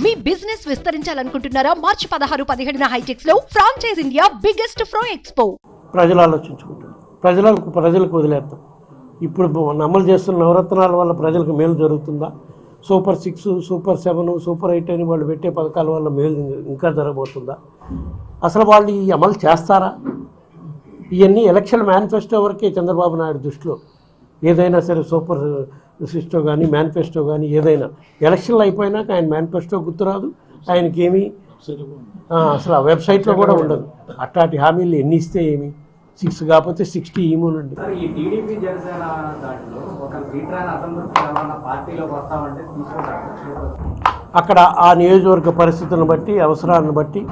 మీ business విస్తరించాలనుకుంటున్నారా? మార్చి 16, 17 హైటెక్స్ లో franchise India biggest ఫ్రో expo. ప్రజలు ఆలోచించుకుంటారు, ప్రజలకు వదిలేస్తాం. ఇప్పుడు అమలు చేస్తున్న నవరత్నాల వల్ల ప్రజలకు మేలు జరుగుతుందా? సూపర్ 6, సూపర్ 7, సూపర్ 8 అని వాళ్ళు పెట్టే పథకాల వల్ల మేలు ఇంకా జరగబోతుందా? అసలు వాళ్ళు ఈ అమలు చేస్తారా? ఇవన్నీ ఎలక్షన్ మేనిఫెస్టో వరకే చంద్రబాబు నాయుడు దృష్టిలో. ఏదైనా సరే సూపర్ సిస్టో కానీ మేనిఫెస్టో కానీ ఏదైనా ఎలక్షన్లు అయిపోయినాక ఆయన మేనిఫెస్టో గుర్తురాదు, ఆయనకేమీ అసలు ఆ వెబ్సైట్లో కూడా ఉండదు. అట్లాంటి హామీలు ఎన్ని ఇస్తే ఏమి, 6 కాకపోతే 60 ఇమోనండి. అక్కడ ఆ నియోజకవర్గ పరిస్థితులను బట్టి, అవసరాలను బట్టి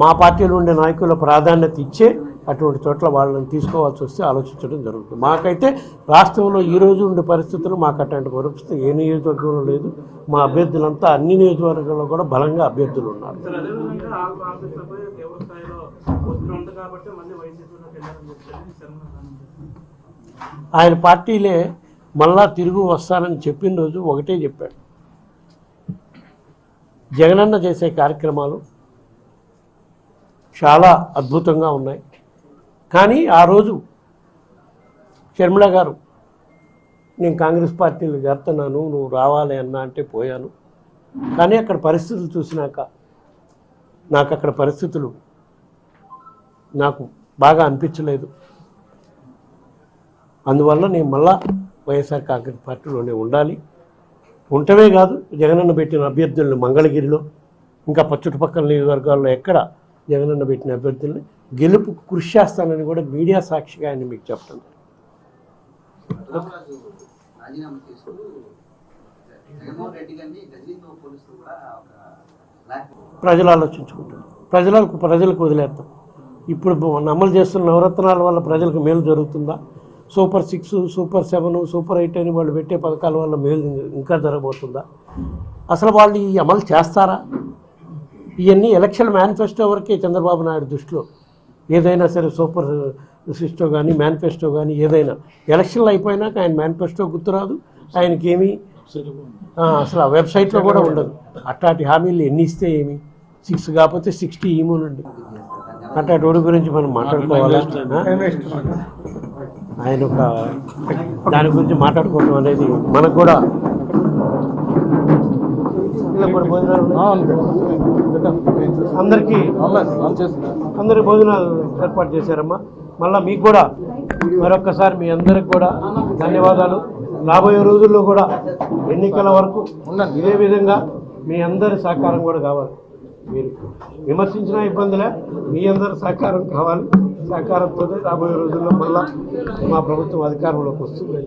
మా పార్టీలో ఉండే నాయకుల ప్రాధాన్యత ఇచ్చే అటువంటి చోట్ల వాళ్ళని తీసుకోవాల్సి వస్తే ఆలోచించడం జరుగుతుంది. మాకైతే రాష్ట్రంలో ఈరోజు ఉండే పరిస్థితులు మాకు అట్లాంటి పరిస్థితి ఏ నియోజకవర్గంలో లేదు. మా అభ్యర్థులంతా అన్ని నియోజకవర్గాల్లో కూడా బలంగా అభ్యర్థులు ఉన్నారు. ఆయన పార్టీలే మళ్ళా తిరిగి వస్తానని చెప్పిన రోజు ఒకటే చెప్పాడు, జగనన్న చేసే కార్యక్రమాలు చాలా అద్భుతంగా ఉన్నాయి. కానీ ఆ రోజు షర్మిల గారు నేను కాంగ్రెస్ పార్టీలు చేస్తున్నాను, నువ్వు రావాలి అన్నా అంటే పోయాను. కానీ అక్కడ పరిస్థితులు చూసినాక నాకు అక్కడ పరిస్థితులు నాకు బాగా అనిపించలేదు. అందువల్ల నేను మళ్ళా వైఎస్ఆర్ కాంగ్రెస్ పార్టీలోనే ఉండాలి. ఉండటమే కాదు, జగనన్న పెట్టిన అభ్యర్థులను మంగళగిరిలో ఇంకా చుట్టుపక్కల నియోజకవర్గాల్లో ఎక్కడ జగనన్న పెట్టిన అభ్యర్థుల్ని గెలుపు కృషి చేస్తానని కూడా మీడియా సాక్షిగా ఆయన మీకు చెప్పడం. ప్రజలు ఆలోచించుకుంటారు, ప్రజలకు వదిలేస్తాం. ఇప్పుడు అమలు చేస్తున్న నవరత్నాల వల్ల ప్రజలకు మేలు జరుగుతుందా? సూపర్ 6, సూపర్ 7, సూపర్ 8 అని వాళ్ళు పెట్టే పథకాల వల్ల మేలు ఇంకా జరగబోతుందా? అసలు వాళ్ళు ఈ అమలు చేస్తారా? ఇవన్నీ ఎలక్షన్ మేనిఫెస్టో వరకే చంద్రబాబు నాయుడు దృష్టిలో. ఏదైనా సరే సూపర్ సిస్టో కానీ మేనిఫెస్టో కానీ ఏదైనా ఎలక్షన్లు అయిపోయినాక ఆయన మేనిఫెస్టో గుర్తురాదు, ఆయనకేమీ అసలు ఆ వెబ్సైట్లో కూడా ఉండదు. అట్లాంటి హామీలు ఎన్ని ఇస్తే ఏమి, 6 కాకపోతే 60 ఇమోనండి. అట్లాంటి వాడి గురించి మనం మాట్లాడుకోవాలా? ఆయన ఒక దాని గురించి మాట్లాడుకోవడం అనేది మనకు కూడా అందరికీ భోజనాలు ఏర్పాటు చేశారమ్మా. మళ్ళీ మీకు కూడా మరొక్కసారి మీ అందరికి కూడా ధన్యవాదాలు. రాబోయే రోజుల్లో కూడా ఎన్నికల వరకు ఇదే విధంగా మీ అందరి సహకారం కూడా కావాలి. మీరు విమర్శించిన ఇబ్బందులే, మీ అందరి సహకారం కావాలి. సహకారంతో రాబోయే రోజుల్లో మళ్ళీ మా ప్రభుత్వం అధికారంలోకి వస్తుంది.